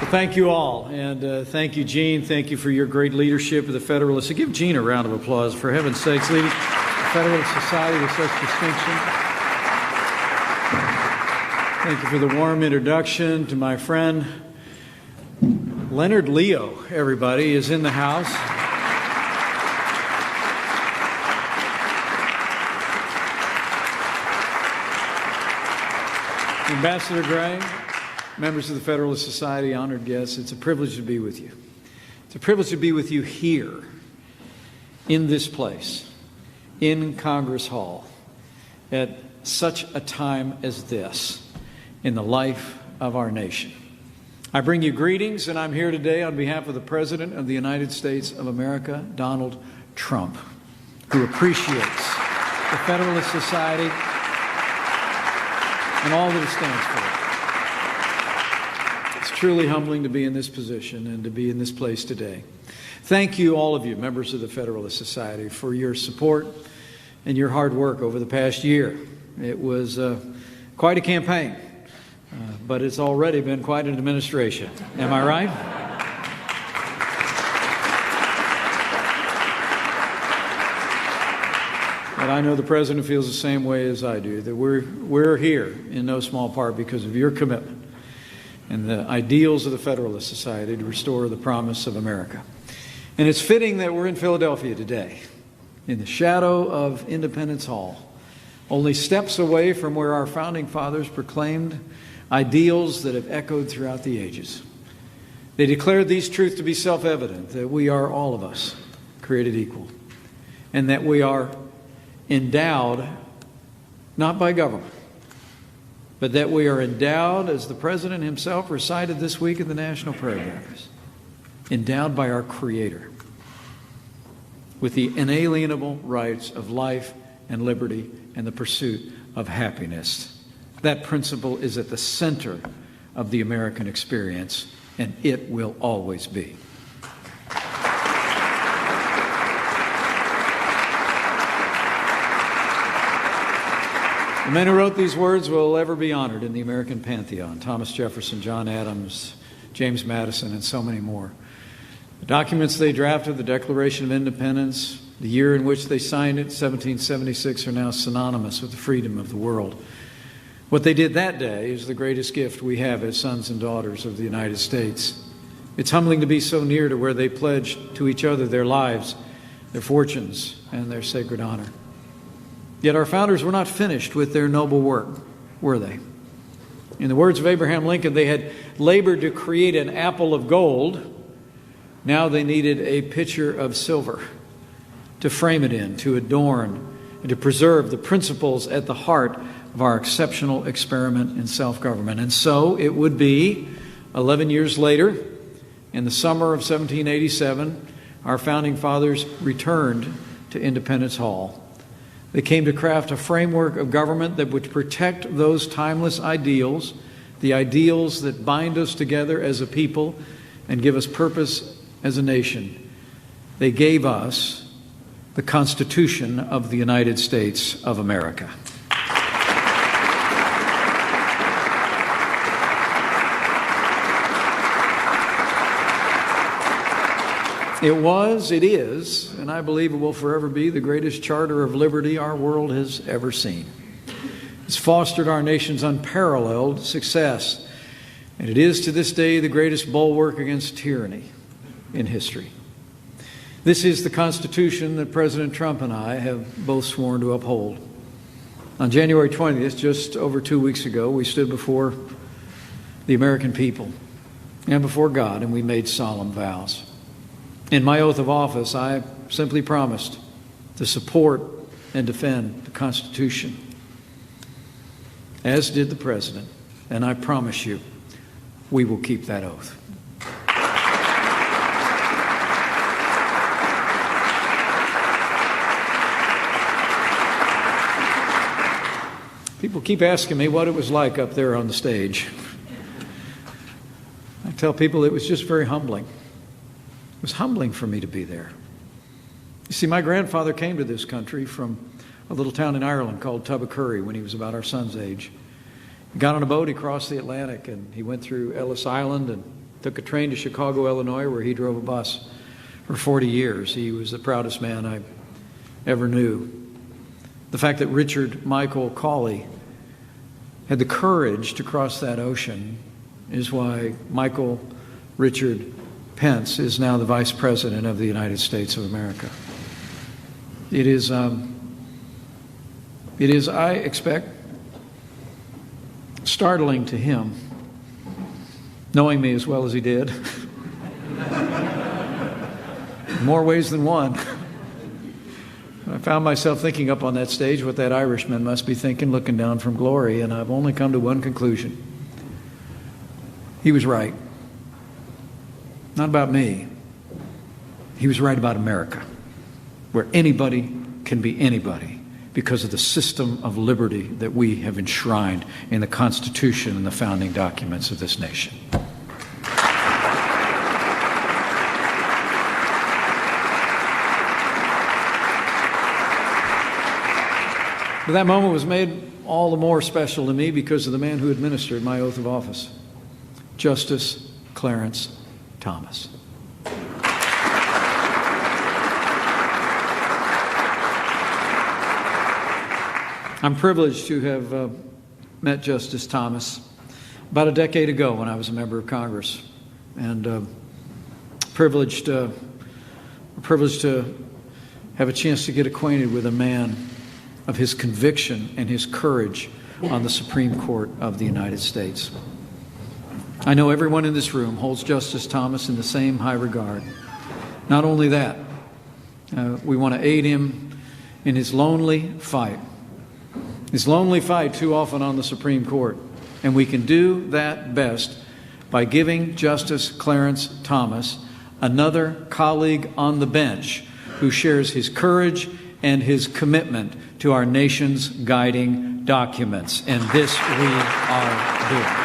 Well, thank you all, and thank you, Gene. Thank you for your great leadership of the Federalist. So give Gene a round of applause, for heaven's sakes, leading the Federalist Society with such distinction. Thank you for the warm introduction to my friend. Leonard Leo, everybody, is in the house. Ambassador Gray, members of the Federalist Society, honored guests, it's a privilege to be with you. It's a privilege to be with you here, in this place, in Congress Hall, at such a time as this in the life of our nation. I bring you greetings, and I'm here today on behalf of the President of the United States of America, Donald Trump, who appreciates the Federalist Society and all that it stands for. It's truly humbling to be in this position and to be in this place today. Thank you, all of you, members of the Federalist Society, for your support and your hard work over the past year. It was quite a campaign, but it's already been quite an administration. Am I right? But I know the President feels the same way as I do, that we're here in no small part because of your commitment and the ideals of the Federalist Society to restore the promise of America. And it's fitting that we're in Philadelphia today, in the shadow of Independence Hall, only steps away from where our founding fathers proclaimed ideals that have echoed throughout the ages. They declared these truths to be self-evident, that we are, all of us, created equal, and that we are endowed not by government, but that we are endowed, as the President himself recited this week in the National Prayer Breakfast, endowed by our Creator with the inalienable rights of life and liberty and the pursuit of happiness. That principle is at the center of the American experience, and it will always be. The men who wrote these words will ever be honored in the American pantheon: Thomas Jefferson, John Adams, James Madison, and so many more. The documents they drafted, the Declaration of Independence, the year in which they signed it, 1776, are now synonymous with the freedom of the world. What they did that day is the greatest gift we have as sons and daughters of the United States. It's humbling to be so near to where they pledged to each other their lives, their fortunes, and their sacred honor. Yet our founders were not finished with their noble work, were they? In the words of Abraham Lincoln, they had labored to create an apple of gold. Now they needed a pitcher of silver to frame it in, to adorn, and to preserve the principles at the heart of our exceptional experiment in self-government. And so it would be 11 years later, in the summer of 1787, our founding fathers returned to Independence Hall. They came to craft a framework of government that would protect those timeless ideals, the ideals that bind us together as a people and give us purpose as a nation. They gave us the Constitution of the United States of America. It was, it is, and I believe it will forever be the greatest charter of liberty our world has ever seen. It's fostered our nation's unparalleled success, and it is to this day the greatest bulwark against tyranny in history. This is the Constitution that President Trump and I have both sworn to uphold. On January 20th, just over 2 weeks ago, we stood before the American people and before God, and we made solemn vows. In my oath of office, I simply promised to support and defend the Constitution, as did the President, and I promise you, we will keep that oath. People keep asking me what it was like up there on the stage. I tell people it was just very humbling. It was humbling for me to be there. You see, my grandfather came to this country from a little town in Ireland called Tubacurry when he was about our son's age. He got on a boat, he crossed the Atlantic, and he went through Ellis Island and Took a train to Chicago, Illinois, where he drove a bus for 40 years. He was the proudest man I ever knew. The fact that Richard Michael Cawley had the courage to cross that ocean is why Michael Richard Pence is now the Vice President of the United States of America. It is, I expect, startling to him, knowing me as well as he did, in more ways than one. I found myself thinking up on that stage what that Irishman must be thinking looking down from glory, and I've only come to one conclusion. He was right. Not about me. He was right about America, where anybody can be anybody because of the system of liberty that we have enshrined in the Constitution and the founding documents of this nation. But that moment was made all the more special to me because of the man who administered my oath of office, Justice Clarence Thomas. I'm privileged to have met Justice Thomas about a decade ago when I was a member of Congress, and privileged to have a chance to get acquainted with a man of his conviction and his courage on the Supreme Court of the United States. I know everyone in this room holds Justice Thomas in the same high regard. Not only that, we want to aid him in his lonely fight too often on the Supreme Court. And we can do that best by giving Justice Clarence Thomas another colleague on the bench who shares his courage and his commitment to our nation's guiding documents. And this we are doing.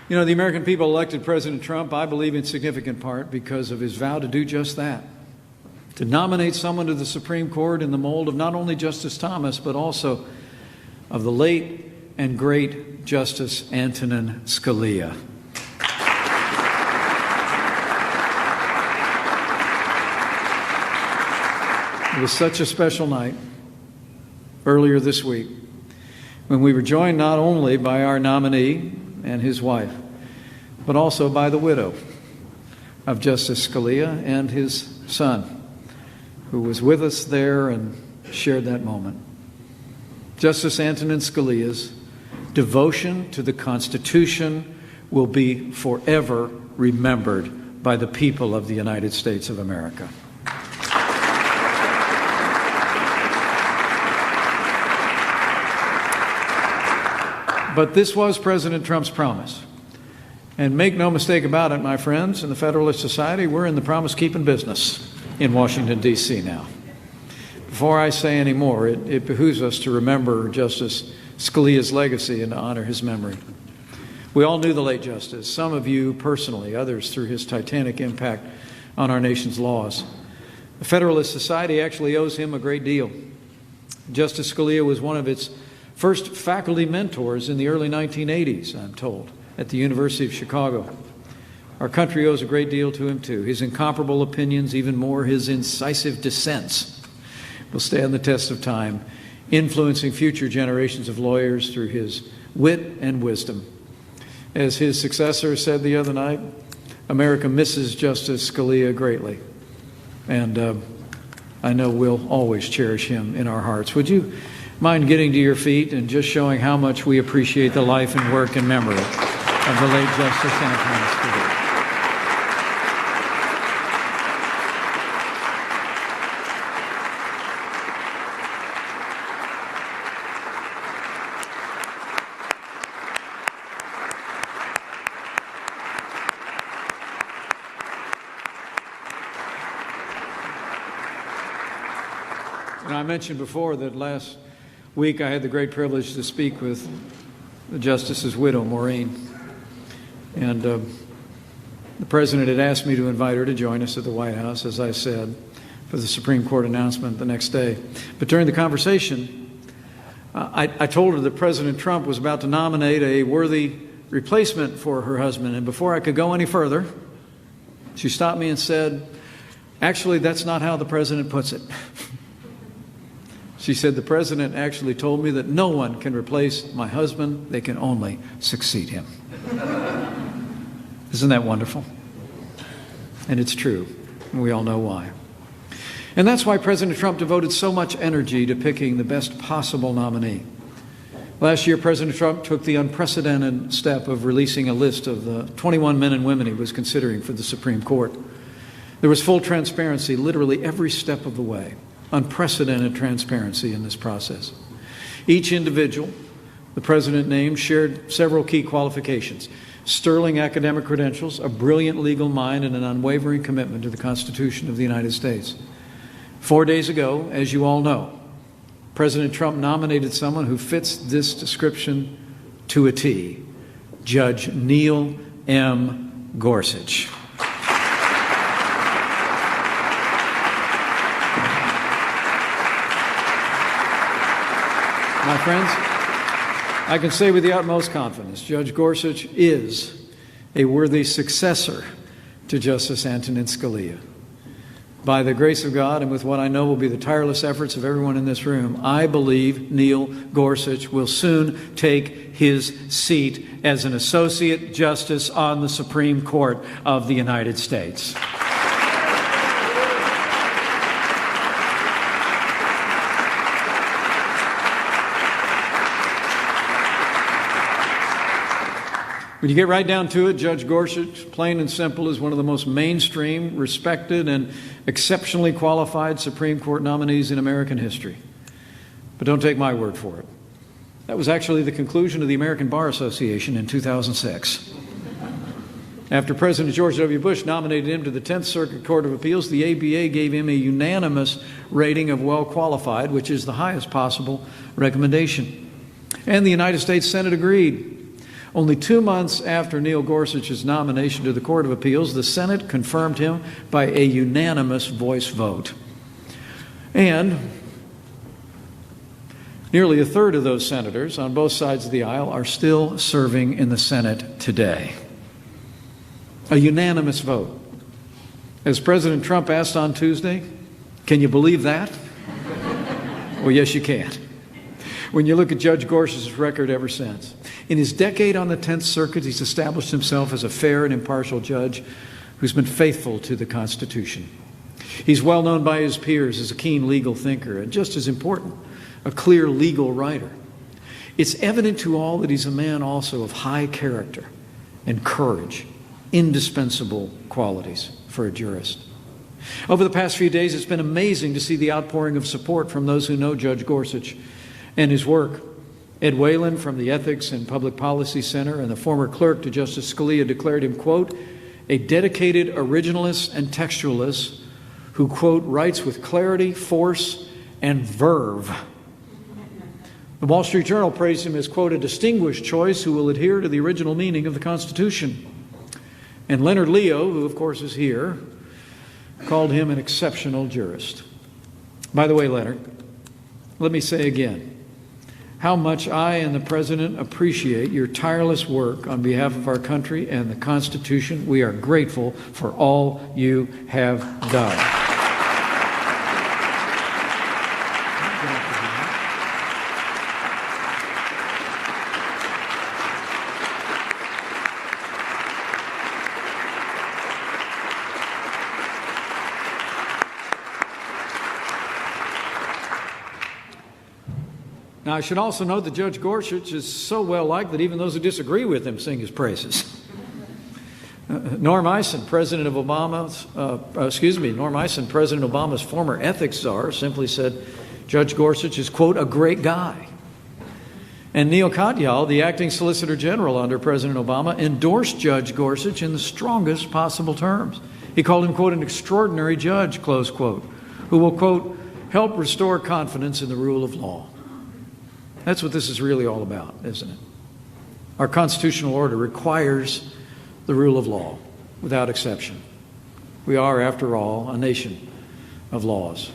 You know, the American people elected President Trump, I believe, in significant part because of his vow to do just that, to nominate someone to the Supreme Court in the mold of not only Justice Thomas, but also of the late and great Justice Antonin Scalia. It was such a special night earlier this week when we were joined not only by our nominee and his wife, but also by the widow of Justice Scalia and his son, who was with us there and shared that moment. Justice Antonin Scalia's devotion to the Constitution will be forever remembered by the people of the United States of America. But this was President Trump's promise. And make no mistake about it, my friends, in the Federalist Society, we're in the promise-keeping business in Washington, D.C. now. Before I say any more, it behooves us to remember Justice Scalia's legacy and to honor his memory. We all knew the late Justice, some of you personally, others through his titanic impact on our nation's laws. The Federalist Society actually owes him a great deal. Justice Scalia was one of its first faculty mentors in the early 1980s, I'm told, at the University of Chicago. Our country owes a great deal to him, too. His incomparable opinions, even more his incisive dissents, will stand the test of time, influencing future generations of lawyers through his wit and wisdom. As his successor said the other night, America misses Justice Scalia greatly. And I know we'll always cherish him in our hearts. Would you mind getting to your feet and just showing how much we appreciate the life and work and memory of the late Justice Antonin Scalia. And I mentioned before that last week I had the great privilege to speak with the Justice's widow, Maureen. And the President had asked me to invite her to join us at the White House, as I said, for the Supreme Court announcement the next day. But during the conversation, I told her that President Trump was about to nominate a worthy replacement for her husband. And before I could go any further, she stopped me and said, "Actually, that's not how the president puts it." She said, "The president actually told me that no one can replace my husband. They can only succeed him." Isn't that wonderful? And it's true. And we all know why. And that's why President Trump devoted so much energy to picking the best possible nominee. Last year, President Trump took the unprecedented step of releasing a list of the 21 men and women he was considering for the Supreme Court. There was full transparency literally every step of the way. Unprecedented transparency in this process. Each individual the president named shared several key qualifications: sterling academic credentials, a brilliant legal mind, and an unwavering commitment to the Constitution of the United States. 4 days ago, as you all know, President Trump nominated someone who fits this description to a T: Judge Neil M. Gorsuch. My friends, I can say with the utmost confidence, Judge Gorsuch is a worthy successor to Justice Antonin Scalia. By the grace of God and with what I know will be the tireless efforts of everyone in this room, I believe Neil Gorsuch will soon take his seat as an Associate Justice on the Supreme Court of the United States. When you get right down to it, Judge Gorsuch, plain and simple, is one of the most mainstream, respected, and exceptionally qualified Supreme Court nominees in American history. But don't take my word for it. That was actually the conclusion of the American Bar Association in 2006. After President George W. Bush nominated him to the 10th Circuit Court of Appeals, the ABA gave him a unanimous rating of well qualified, which is the highest possible recommendation. And the United States Senate agreed. Only 2 months after Neil Gorsuch's nomination to the Court of Appeals, the Senate confirmed him by a unanimous voice vote. And nearly a third of those senators on both sides of the aisle are still serving in the Senate today. A unanimous vote. As President Trump asked on Tuesday, can you believe that? Well, yes, you can. When you look at Judge Gorsuch's record ever since. In his decade on the 10th Circuit, he's established himself as a fair and impartial judge who's been faithful to the Constitution. He's well known by his peers as a keen legal thinker and, just as important, a clear legal writer. It's evident to all that he's a man also of high character and courage, indispensable qualities for a jurist. Over the past few days, it's been amazing to see the outpouring of support from those who know Judge Gorsuch and his work. Ed Whalen from the Ethics and Public Policy Center and the former clerk to Justice Scalia declared him, quote, a dedicated originalist and textualist who, quote, writes with clarity, force, and verve. The Wall Street Journal praised him as, quote, a distinguished choice who will adhere to the original meaning of the Constitution. And Leonard Leo, who of course is here, called him an exceptional jurist. By the way, Leonard, let me say again how much I and the President appreciate your tireless work on behalf of our country and the Constitution. We are grateful for all you have done. Now, I should also note that Judge Gorsuch is so well liked that even those who disagree with him sing his praises. Norm Eisen, President Obama's former ethics czar, simply said Judge Gorsuch is, quote, a great guy. And Neil Katyal, the acting Solicitor General under President Obama, endorsed Judge Gorsuch in the strongest possible terms. He called him, quote, an extraordinary judge, close quote, who will, quote, help restore confidence in the rule of law. That's what this is really all about, isn't it? Our constitutional order requires the rule of law without exception. We are, after all, a nation of laws.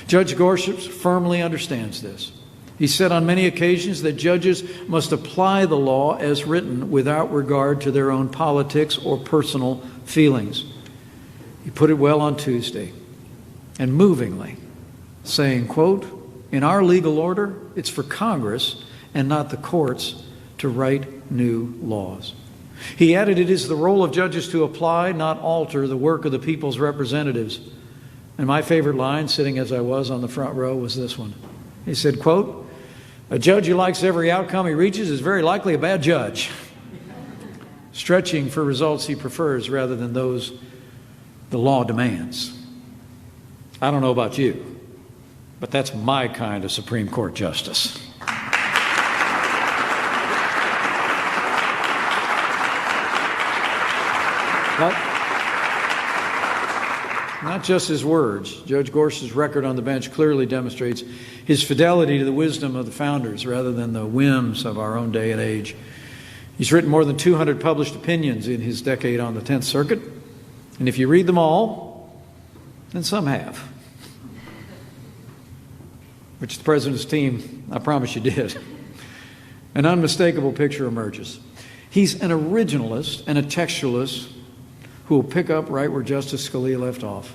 Judge Gorsuch firmly understands this. He said on many occasions that judges must apply the law as written without regard to their own politics or personal feelings. He put it well on Tuesday, and movingly, saying, quote, "In our legal order, it's for Congress and not the courts to write new laws." He added, "It is the role of judges to apply, not alter, the work of the people's representatives." And my favorite line, sitting as I was on the front row, was this one. He said, quote, "A judge who likes every outcome he reaches is very likely a bad judge, stretching for results he prefers rather than those the law demands." I don't know about you, but that's my kind of Supreme Court justice. But not just his words. Judge Gorsuch's record on the bench clearly demonstrates his fidelity to the wisdom of the founders rather than the whims of our own day and age. He's written more than 200 published opinions in his decade on the 10th Circuit. And if you read them all, and some have, which the President's team, I promise you, did, an unmistakable picture emerges. He's an originalist and a textualist who will pick up right where Justice Scalia left off.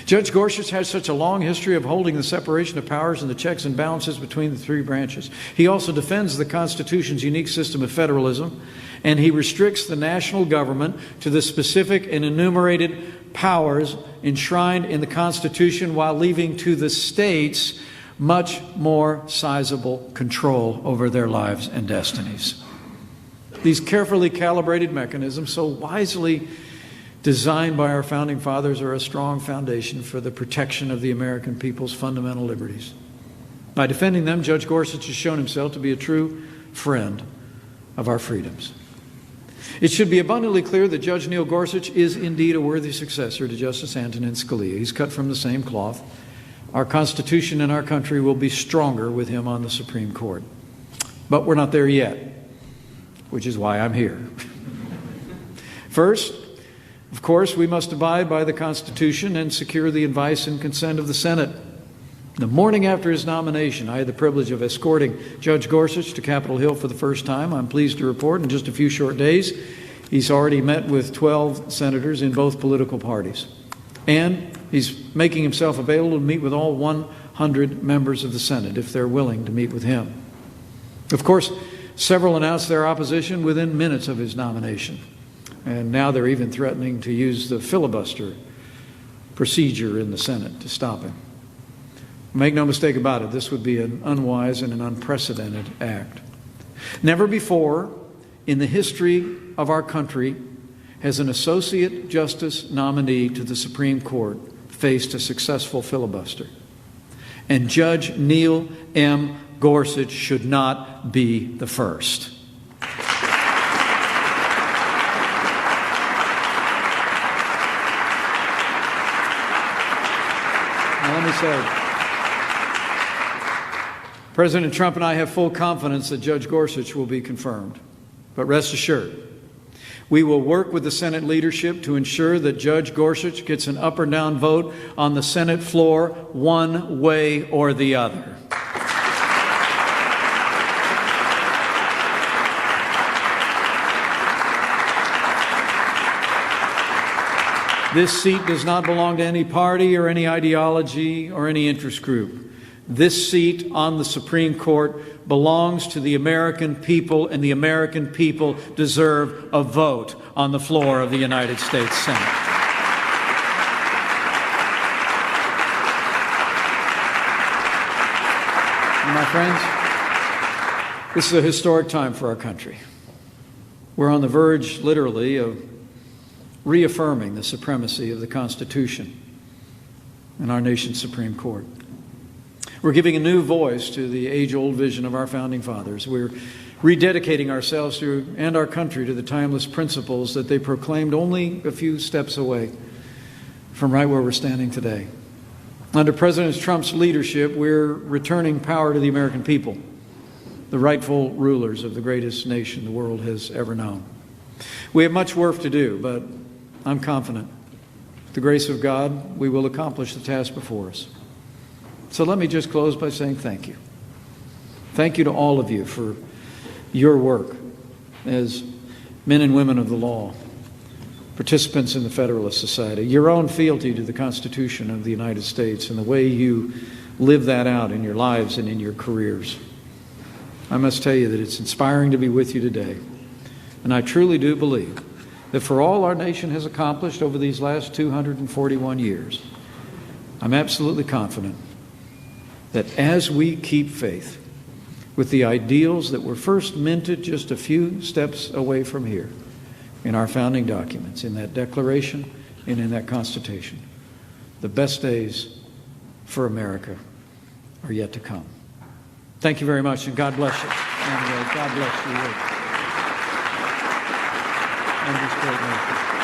Judge Gorsuch has such a long history of holding the separation of powers and the checks and balances between the three branches. He also defends the Constitution's unique system of federalism, and he restricts the national government to the specific and enumerated powers enshrined in the Constitution while leaving to the states much more sizable control over their lives and destinies. These carefully calibrated mechanisms, so wisely designed by our founding fathers, are a strong foundation for the protection of the American people's fundamental liberties. By defending them, Judge Gorsuch has shown himself to be a true friend of our freedoms. It should be abundantly clear that Judge Neil Gorsuch is indeed a worthy successor to Justice Antonin Scalia. He's cut from the same cloth. Our Constitution and our country will be stronger with him on the Supreme Court. But we're not there yet, which is why I'm here. First, of course, we must abide by the Constitution and secure the advice and consent of the Senate. The morning after his nomination, I had the privilege of escorting Judge Gorsuch to Capitol Hill for the first time. I'm pleased to report in just a few short days, he's already met with 12 senators in both political parties. And he's making himself available to meet with all 100 members of the Senate if they're willing to meet with him. Of course, several announced their opposition within minutes of his nomination. And now they're even threatening to use the filibuster procedure in the Senate to stop him. Make no mistake about it, this would be an unwise and an unprecedented act. Never before in the history of our country has an associate justice nominee to the Supreme Court faced a successful filibuster. And Judge Neil M. Gorsuch should not be the first. Now, let me say, President Trump and I have full confidence that Judge Gorsuch will be confirmed. But rest assured, we will work with the Senate leadership to ensure that Judge Gorsuch gets an up or down vote on the Senate floor one way or the other. This seat does not belong to any party or any ideology or any interest group. This seat on the Supreme Court belongs to the American people, and the American people deserve a vote on the floor of the United States Senate. And my friends, this is a historic time for our country. We're on the verge, literally, of reaffirming the supremacy of the Constitution in our nation's Supreme Court. We're giving a new voice to the age-old vision of our founding fathers. We're rededicating ourselves to and our country to the timeless principles that they proclaimed only a few steps away from right where we're standing today. Under President Trump's leadership, we're returning power to the American people, the rightful rulers of the greatest nation the world has ever known. We have much work to do, but I'm confident the grace of God, we will accomplish the task before us. So let me just close by saying thank you. Thank you to all of you for your work as men and women of the law, participants in the Federalist Society, your own fealty to the Constitution of the United States and the way you live that out in your lives and in your careers. I must tell you that it's inspiring to be with you today. And I truly do believe that for all our nation has accomplished over these last 241 years, I'm absolutely confident that as we keep faith with the ideals that were first minted just a few steps away from here in our founding documents, in that Declaration and in that Constitution, the best days for America are yet to come. Thank you very much, and God bless you. And God bless you and this great nation.